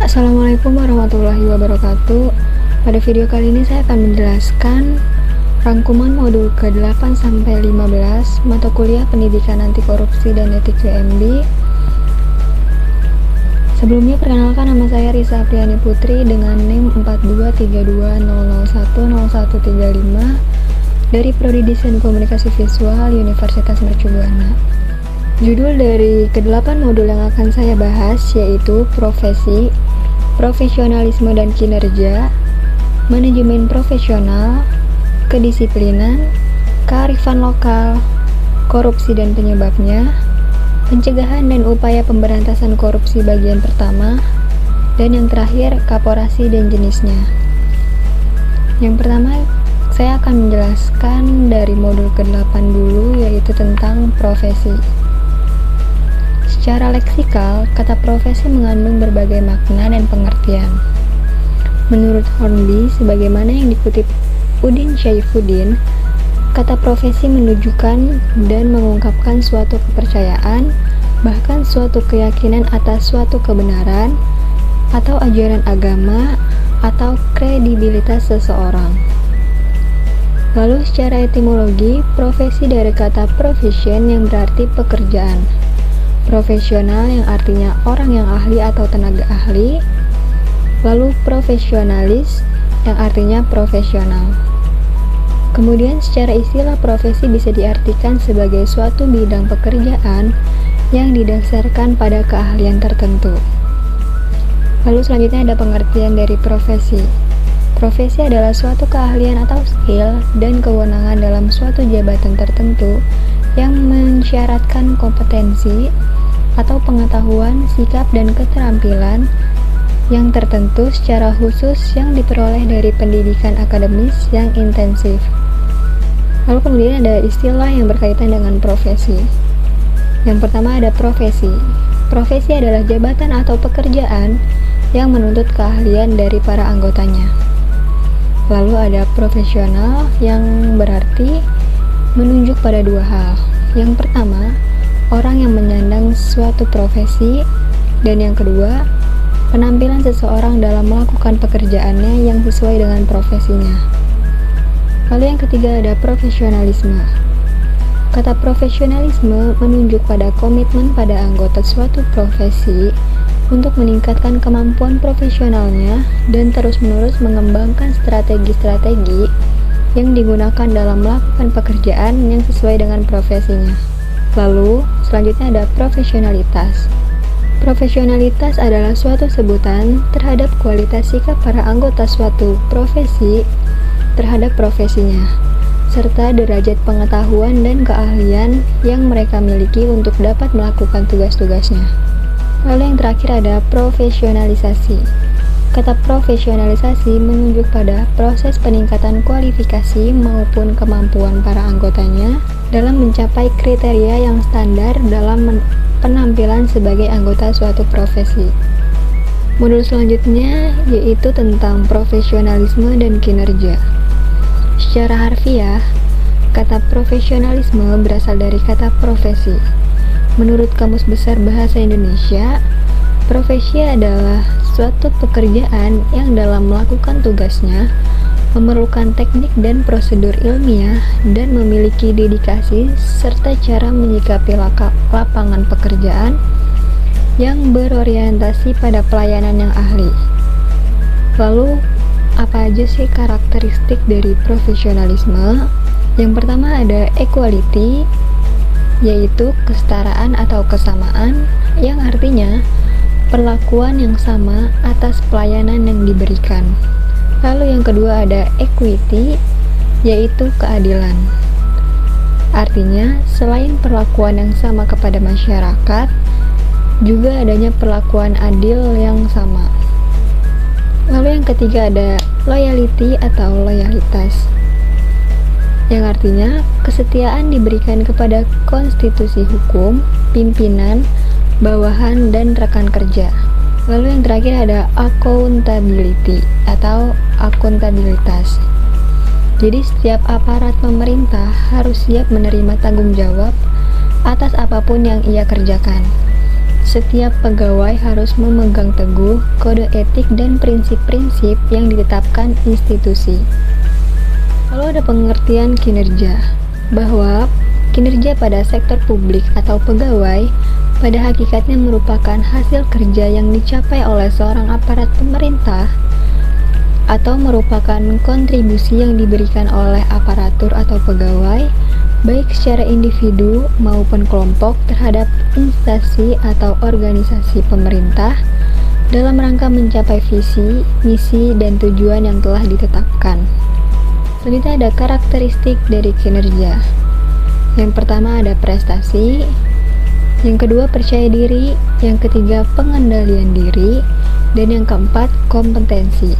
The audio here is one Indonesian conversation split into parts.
Assalamualaikum warahmatullahi wabarakatuh. Pada video kali ini saya akan menjelaskan rangkuman modul ke-8 sampai 15 mata kuliah Pendidikan Anti Korupsi dan Etik UMB. Sebelumnya perkenalkan, nama saya Risa Apriani Putri dengan NIM 42320010135 dari Prodi Desain Komunikasi Visual Universitas Mercubuana. Judul dari ke-8 modul yang akan saya bahas yaitu profesi, profesionalisme dan kinerja, manajemen profesional, kedisiplinan, kearifan lokal, korupsi dan penyebabnya, pencegahan dan upaya pemberantasan korupsi bagian pertama, dan yang terakhir korporasi dan jenisnya. Yang pertama, saya akan menjelaskan dari modul ke-8 dulu, yaitu tentang profesi. Secara leksikal, kata profesi mengandung berbagai makna dan pengertian. Menurut Hornby, sebagaimana yang dikutip Udin Syaifuddin, kata profesi menunjukkan dan mengungkapkan suatu kepercayaan, bahkan suatu keyakinan atas suatu kebenaran, atau ajaran agama, atau kredibilitas seseorang. Lalu secara etimologi, profesi dari kata profession yang berarti pekerjaan, profesional yang artinya orang yang ahli atau tenaga ahli, lalu profesionalis yang artinya profesional. Kemudian secara istilah profesi bisa diartikan sebagai suatu bidang pekerjaan yang didasarkan pada keahlian tertentu. Lalu selanjutnya ada pengertian dari profesi. Profesi adalah suatu keahlian atau skill dan kewenangan dalam suatu jabatan tertentu yang mensyaratkan kompetensi atau pengetahuan, sikap, dan keterampilan yang tertentu secara khusus yang diperoleh dari pendidikan akademis yang intensif. Lalu kemudian ada istilah yang berkaitan dengan profesi. Yang pertama ada profesi. Profesi adalah jabatan atau pekerjaan yang menuntut keahlian dari para anggotanya. Lalu ada profesional yang berarti menunjuk pada dua hal. Yang pertama, orang yang menyandang suatu profesi, dan yang kedua, penampilan seseorang dalam melakukan pekerjaannya yang sesuai dengan profesinya. Lalu yang ketiga ada profesionalisme. Kata profesionalisme menunjuk pada komitmen pada anggota suatu profesi untuk meningkatkan kemampuan profesionalnya dan terus-menerus mengembangkan strategi-strategi yang digunakan dalam melakukan pekerjaan yang sesuai dengan profesinya. Lalu, selanjutnya ada profesionalitas. Profesionalitas adalah suatu sebutan terhadap kualitas sikap para anggota suatu profesi terhadap profesinya, serta derajat pengetahuan dan keahlian yang mereka miliki untuk dapat melakukan tugas-tugasnya. Lalu yang terakhir ada profesionalisasi. Kata profesionalisasi menunjuk pada proses peningkatan kualifikasi maupun kemampuan para anggotanya dalam mencapai kriteria yang standar dalam penampilan sebagai anggota suatu profesi. Modul selanjutnya yaitu tentang profesionalisme dan kinerja. Secara harfiah, kata profesionalisme berasal dari kata profesi. Menurut Kamus Besar Bahasa Indonesia, profesi adalah suatu pekerjaan yang dalam melakukan tugasnya memerlukan teknik dan prosedur ilmiah dan memiliki dedikasi serta cara menyikapi lapangan pekerjaan yang berorientasi pada pelayanan yang ahli. Lalu, apa aja sih karakteristik dari profesionalisme? Yang pertama ada equality, yaitu kesetaraan atau kesamaan, yang artinya perlakuan yang sama atas pelayanan yang diberikan. Lalu yang kedua ada equity, yaitu keadilan. Artinya, selain perlakuan yang sama kepada masyarakat, juga adanya perlakuan adil yang sama. Lalu yang ketiga ada loyalty atau loyalitas, yang artinya kesetiaan diberikan kepada konstitusi hukum, pimpinan, bawahan, dan rekan kerja. Lalu yang terakhir ada accountability atau akuntabilitas. Jadi setiap aparat pemerintah harus siap menerima tanggung jawab atas apapun yang ia kerjakan. Setiap pegawai harus memegang teguh kode etik dan prinsip-prinsip yang ditetapkan institusi. Lalu ada pengertian kinerja, bahwa kinerja pada sektor publik atau pegawai pada hakikatnya merupakan hasil kerja yang dicapai oleh seorang aparat pemerintah atau merupakan kontribusi yang diberikan oleh aparatur atau pegawai baik secara individu maupun kelompok terhadap instansi atau organisasi pemerintah dalam rangka mencapai visi, misi, dan tujuan yang telah ditetapkan. Selanjutnya ada karakteristik dari kinerja. Yang pertama ada prestasi, yang kedua percaya diri, yang ketiga pengendalian diri, dan yang keempat kompetensi.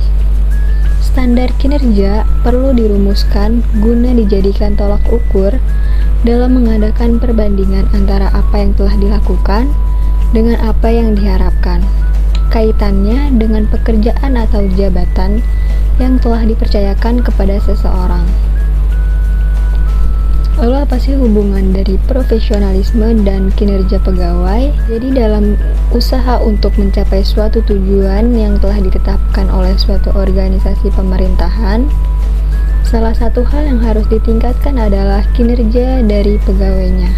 Standar kinerja perlu dirumuskan guna dijadikan tolak ukur dalam mengadakan perbandingan antara apa yang telah dilakukan dengan apa yang diharapkan. Kaitannya dengan pekerjaan atau jabatan yang telah dipercayakan kepada seseorang. Lalu apa sih hubungan dari profesionalisme dan kinerja pegawai? Jadi dalam usaha untuk mencapai suatu tujuan yang telah ditetapkan oleh suatu organisasi pemerintahan, salah satu hal yang harus ditingkatkan adalah kinerja dari pegawainya.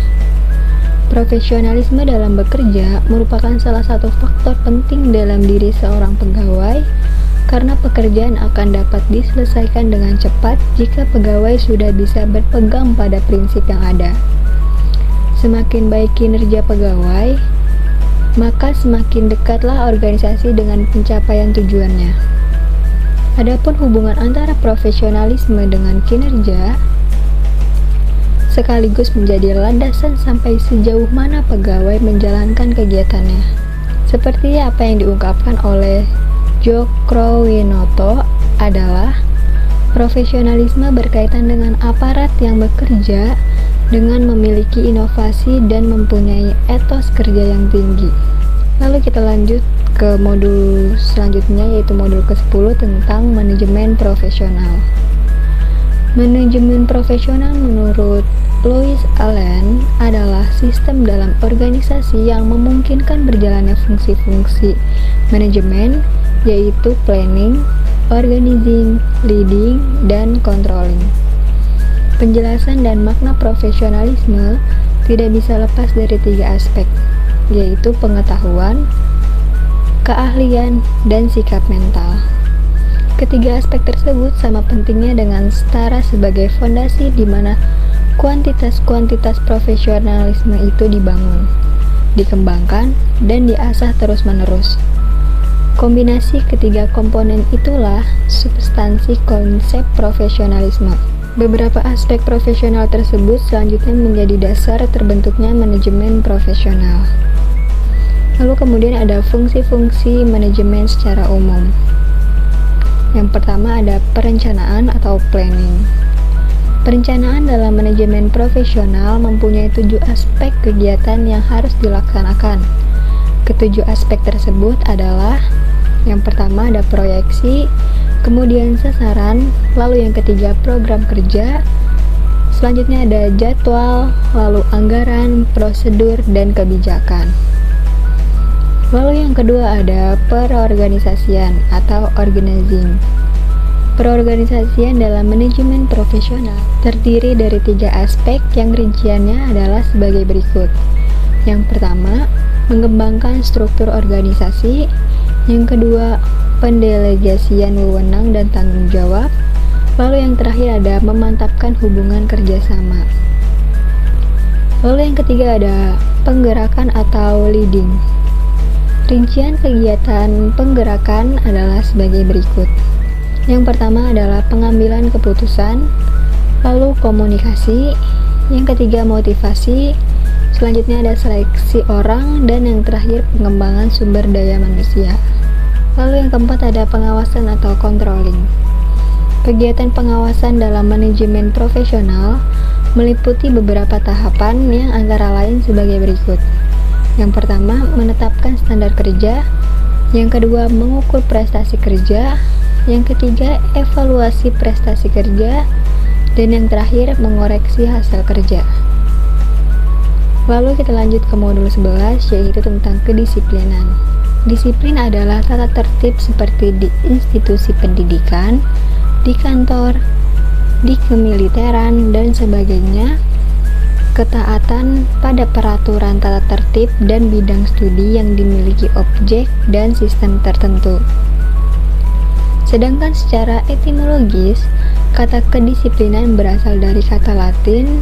Profesionalisme dalam bekerja merupakan salah satu faktor penting dalam diri seorang pegawai karena pekerjaan akan dapat diselesaikan dengan cepat jika pegawai sudah bisa berpegang pada prinsip yang ada. Semakin baik kinerja pegawai, maka semakin dekatlah organisasi dengan pencapaian tujuannya. Adapun hubungan antara profesionalisme dengan kinerja sekaligus menjadi landasan sampai sejauh mana pegawai menjalankan kegiatannya. Seperti apa yang diungkapkan oleh Djokrowinoto adalah profesionalisme berkaitan dengan aparat yang bekerja dengan memiliki inovasi dan mempunyai etos kerja yang tinggi. Lalu kita lanjut ke modul selanjutnya, yaitu modul ke-10 tentang manajemen profesional. Manajemen profesional menurut Louis Allen adalah sistem dalam organisasi yang memungkinkan berjalannya fungsi-fungsi manajemen, yaitu planning, organizing, leading, dan controlling. Penjelasan dan makna profesionalisme tidak bisa lepas dari 3 aspek, yaitu pengetahuan, keahlian, dan sikap mental. Ketiga aspek tersebut sama pentingnya dengan setara sebagai fondasi di mana kuantitas-kuantitas profesionalisme itu dibangun, dikembangkan, dan diasah terus-menerus. Kombinasi ketiga komponen itulah substansi konsep profesionalisme. Beberapa aspek profesional tersebut selanjutnya menjadi dasar terbentuknya manajemen profesional. Lalu kemudian ada fungsi-fungsi manajemen secara umum. Yang pertama ada perencanaan atau planning. Perencanaan dalam manajemen profesional mempunyai 7 aspek kegiatan yang harus dilaksanakan. Ketujuh aspek tersebut adalah: yang pertama ada proyeksi, kemudian sasaran, lalu yang ketiga program kerja, selanjutnya ada jadwal, lalu anggaran, prosedur, dan kebijakan. Lalu yang kedua ada perorganisasian atau organizing. Perorganisasian dalam manajemen profesional terdiri dari 3 aspek yang rinciannya adalah sebagai berikut. Yang pertama, mengembangkan struktur organisasi. Yang kedua, pendelegasian wewenang dan tanggung jawab. Lalu yang terakhir ada memantapkan hubungan kerjasama. Lalu yang ketiga ada penggerakan atau leading. Rincian kegiatan penggerakan adalah sebagai berikut. Yang pertama adalah pengambilan keputusan, lalu komunikasi, yang ketiga motivasi, selanjutnya ada seleksi orang, dan yang terakhir pengembangan sumber daya manusia. Lalu yang keempat ada pengawasan atau controlling. Kegiatan pengawasan dalam manajemen profesional meliputi beberapa tahapan yang antara lain sebagai berikut. Yang pertama, menetapkan standar kerja. Yang kedua, mengukur prestasi kerja. Yang ketiga, evaluasi prestasi kerja. Dan yang terakhir, mengoreksi hasil kerja. Lalu kita lanjut ke modul 11, yaitu tentang kedisiplinan. Disiplin adalah tata tertib seperti di institusi pendidikan, di kantor, di kemiliteran, dan sebagainya. Ketaatan pada peraturan tata tertib dan bidang studi yang dimiliki objek dan sistem tertentu. Sedangkan secara etimologis, kata kedisiplinan berasal dari kata Latin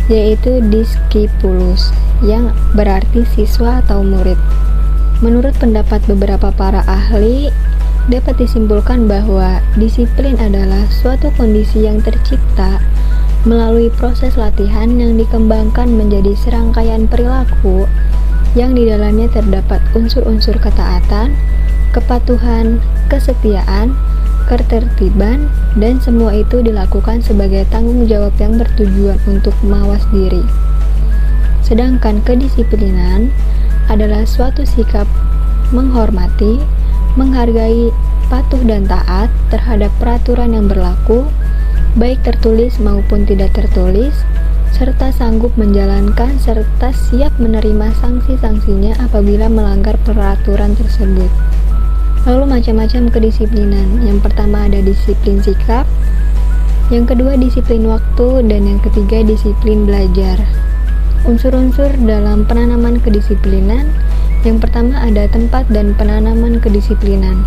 yaitu discipulus, yang berarti siswa atau murid. Menurut pendapat beberapa para ahli, dapat disimpulkan bahwa disiplin adalah suatu kondisi yang tercipta melalui proses latihan yang dikembangkan menjadi serangkaian perilaku yang di dalamnya terdapat unsur-unsur ketaatan, kepatuhan, kesetiaan, ketertiban, dan semua itu dilakukan sebagai tanggung jawab yang bertujuan untuk mawas diri. Sedangkan kedisiplinan adalah suatu sikap menghormati, menghargai, patuh dan taat terhadap peraturan yang berlaku, baik tertulis maupun tidak tertulis, serta sanggup menjalankan serta siap menerima sanksi-sanksinya apabila melanggar peraturan tersebut. Lalu macam-macam kedisiplinan. Yang pertama ada disiplin sikap, yang kedua disiplin waktu, dan yang ketiga disiplin belajar. Unsur-unsur dalam penanaman kedisiplinan. Yang pertama ada tempat dan penanaman kedisiplinan.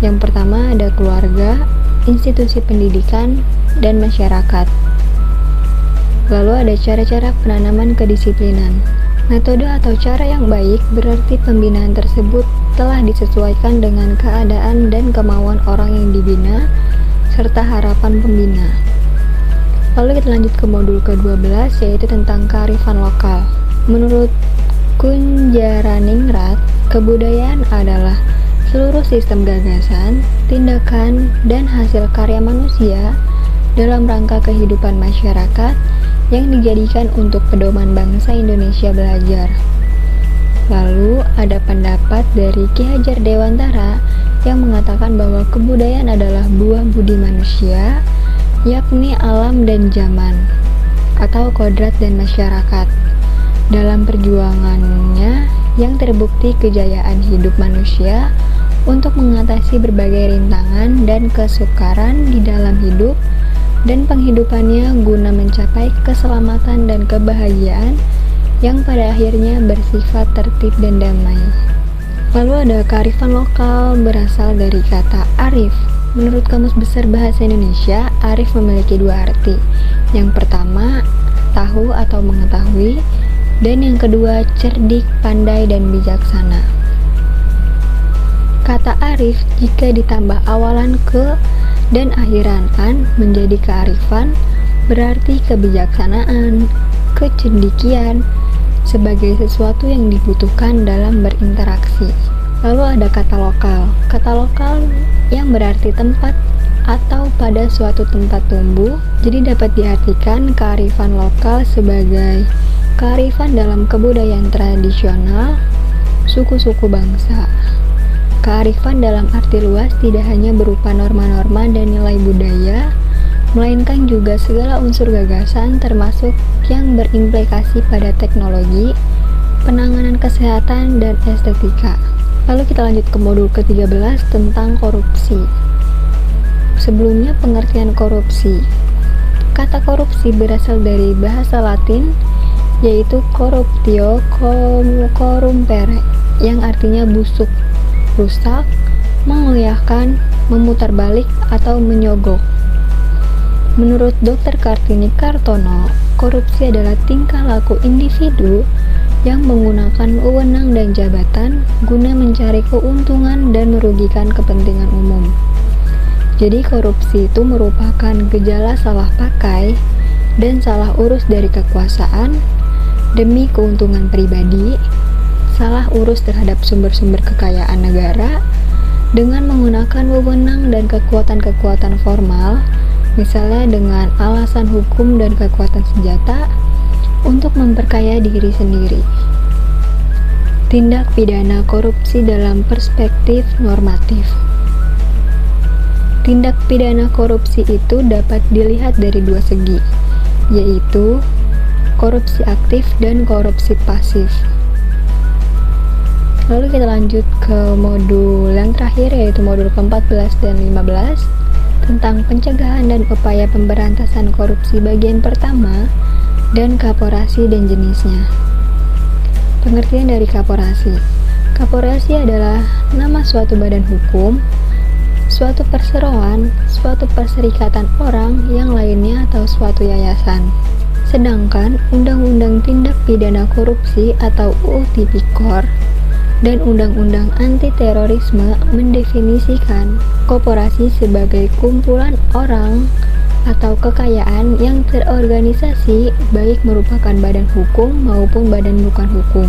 Yang pertama ada keluarga, institusi pendidikan, dan masyarakat. Lalu ada cara-cara penanaman kedisiplinan. Metode atau cara yang baik berarti pembinaan tersebut telah disesuaikan dengan keadaan dan kemauan orang yang dibina serta harapan pembina. Lalu kita lanjut ke modul ke-12, yaitu tentang kearifan lokal. Menurut Kunjaraningrat, kebudayaan adalah seluruh sistem gagasan, tindakan, dan hasil karya manusia dalam rangka kehidupan masyarakat yang dijadikan untuk pedoman bangsa Indonesia belajar. Lalu ada pendapat dari Ki Hajar Dewantara yang mengatakan bahwa kebudayaan adalah buah budi manusia, yakni alam dan zaman, atau kodrat dan masyarakat. Dalam perjuangannya yang terbukti kejayaan hidup manusia untuk mengatasi berbagai rintangan dan kesukaran di dalam hidup dan penghidupannya guna mencapai keselamatan dan kebahagiaan yang pada akhirnya bersifat tertib dan damai. Lalu ada kearifan lokal berasal dari kata arif. Menurut Kamus Besar Bahasa Indonesia, arif memiliki dua arti. Yang pertama, tahu atau mengetahui, dan yang kedua, cerdik, pandai, dan bijaksana. Kata arif jika ditambah awalan ke dan akhiran an menjadi kearifan, berarti kebijaksanaan, kecerdikian, sebagai sesuatu yang dibutuhkan dalam berinteraksi. Lalu ada kata lokal. Kata lokal yang berarti tempat atau pada suatu tempat tumbuh, jadi dapat diartikan kearifan lokal sebagai kearifan dalam kebudayaan tradisional suku-suku bangsa. Kearifan dalam arti luas tidak hanya berupa norma-norma dan nilai budaya, melainkan juga segala unsur gagasan termasuk yang berimplikasi pada teknologi, penanganan kesehatan, dan estetika. Lalu kita lanjut ke modul ke-13 tentang korupsi. Sebelumnya pengertian korupsi. Kata korupsi berasal dari bahasa Latin yaitu corruptio corrumpere yang artinya busuk, rusak, mengoyahkan, memutar balik, atau menyogok. Menurut Dr. Kartini Kartono, korupsi adalah tingkah laku individu yang menggunakan wewenang dan jabatan guna mencari keuntungan dan merugikan kepentingan umum. Jadi korupsi itu merupakan gejala salah pakai dan salah urus dari kekuasaan demi keuntungan pribadi, salah urus terhadap sumber-sumber kekayaan negara dengan menggunakan wewenang dan kekuatan-kekuatan formal, misalnya dengan alasan hukum dan kekuatan senjata untuk memperkaya diri sendiri. Tindak pidana korupsi dalam perspektif normatif. Tindak pidana korupsi itu dapat dilihat dari dua segi, yaitu korupsi aktif dan korupsi pasif. Lalu kita lanjut ke modul yang terakhir, yaitu modul ke-14 dan 15 tentang pencegahan dan upaya pemberantasan korupsi bagian pertama dan korporasi dan jenisnya. Pengertian dari korporasi. Korporasi adalah nama suatu badan hukum, suatu perseroan, suatu perserikatan orang yang lainnya atau suatu yayasan. Sedangkan Undang-Undang Tindak Pidana Korupsi atau UU Tipikor dan Undang-Undang Anti-Terorisme mendefinisikan korporasi sebagai kumpulan orang atau kekayaan yang terorganisasi, baik merupakan badan hukum maupun badan bukan hukum.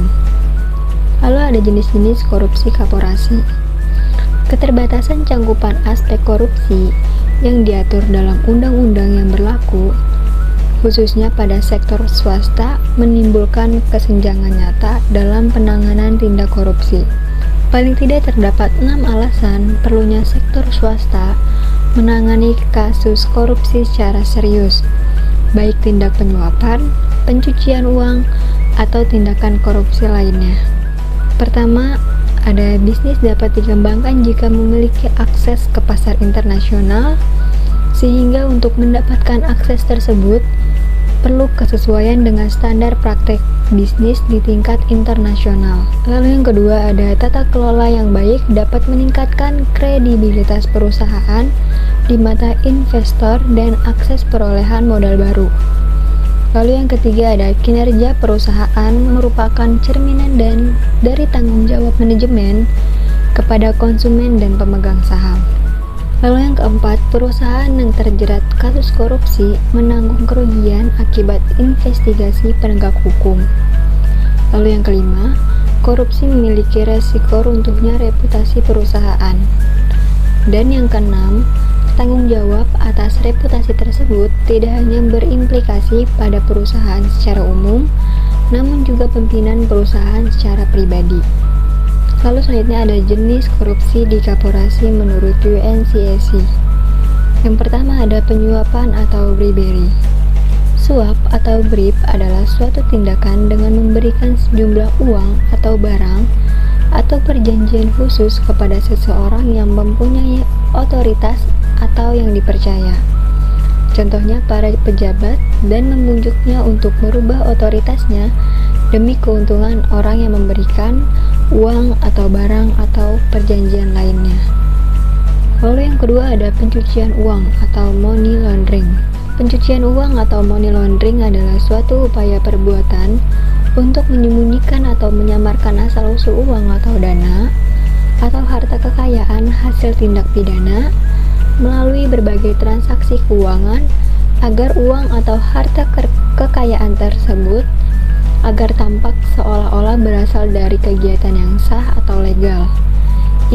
Lalu ada jenis-jenis korupsi korporasi. Keterbatasan cangkupan aspek korupsi yang diatur dalam undang-undang yang berlaku, khususnya pada sektor swasta, menimbulkan kesenjangan nyata dalam penanganan tindak korupsi. Paling tidak terdapat 6 alasan perlunya sektor swasta menangani kasus korupsi secara serius, baik tindak penyuapan, pencucian uang, atau tindakan korupsi lainnya. Pertama, ada bisnis dapat dikembangkan jika memiliki akses ke pasar internasional, sehingga untuk mendapatkan akses tersebut perlu kesesuaian dengan standar praktek bisnis di tingkat internasional. Lalu yang kedua, ada tata kelola yang baik dapat meningkatkan kredibilitas perusahaan di mata investor dan akses perolehan modal baru. Lalu yang ketiga, ada kinerja perusahaan merupakan cerminan dari tanggung jawab manajemen kepada konsumen dan pemegang saham. Lalu yang keempat, perusahaan yang terjerat kasus korupsi menanggung kerugian akibat investigasi penegak hukum. Lalu yang kelima, korupsi memiliki resiko runtuhnya reputasi perusahaan. Dan yang keenam, tanggung jawab atas reputasi tersebut tidak hanya berimplikasi pada perusahaan secara umum, namun juga pimpinan perusahaan secara pribadi. Lalu selanjutnya ada jenis korupsi di korporasi menurut UNCAC. Yang pertama ada penyuapan atau bribery. Suap atau bribe adalah suatu tindakan dengan memberikan sejumlah uang atau barang atau perjanjian khusus kepada seseorang yang mempunyai otoritas atau yang dipercaya. Contohnya para pejabat, dan membujuknya untuk merubah otoritasnya demi keuntungan orang yang memberikan uang atau barang atau perjanjian lainnya. Lalu yang kedua ada pencucian uang atau money laundering. Pencucian uang atau money laundering adalah suatu upaya perbuatan untuk menyembunyikan atau menyamarkan asal-usul uang atau dana atau harta kekayaan hasil tindak pidana melalui berbagai transaksi keuangan agar uang atau harta kekayaan tersebut agar tampak seolah-olah berasal dari kegiatan yang sah atau legal.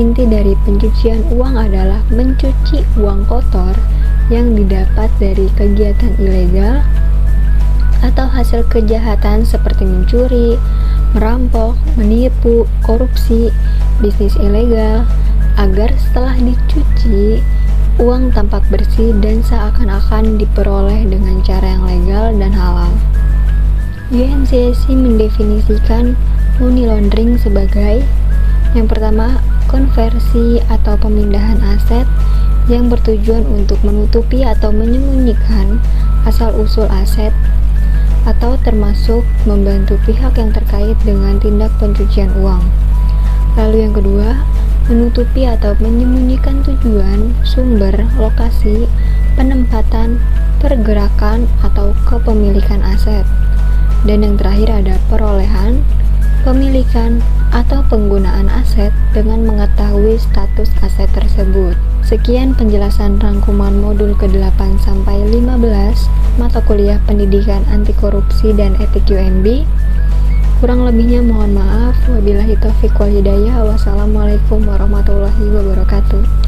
Inti dari pencucian uang adalah mencuci uang kotor yang didapat dari kegiatan ilegal atau hasil kejahatan seperti mencuri, merampok, menipu, korupsi, bisnis ilegal, agar setelah dicuci, uang tampak bersih dan seakan-akan diperoleh dengan cara yang legal dan halal. UNCAC mendefinisikan money laundering sebagai yang pertama, konversi atau pemindahan aset yang bertujuan untuk menutupi atau menyembunyikan asal-usul aset atau termasuk membantu pihak yang terkait dengan tindak pencucian uang. Lalu yang kedua, menutupi atau menyembunyikan tujuan, sumber, lokasi, penempatan, pergerakan, atau kepemilikan aset. Dan yang terakhir ada perolehan, pemilikan, atau penggunaan aset dengan mengetahui status aset tersebut. Sekian penjelasan rangkuman modul ke-8 sampai 15 mata kuliah Pendidikan Anti Korupsi dan Etik UMB. Kurang lebihnya mohon maaf. Wabillahi taufiq wal hidayah. Wassalamualaikum warahmatullahi wabarakatuh.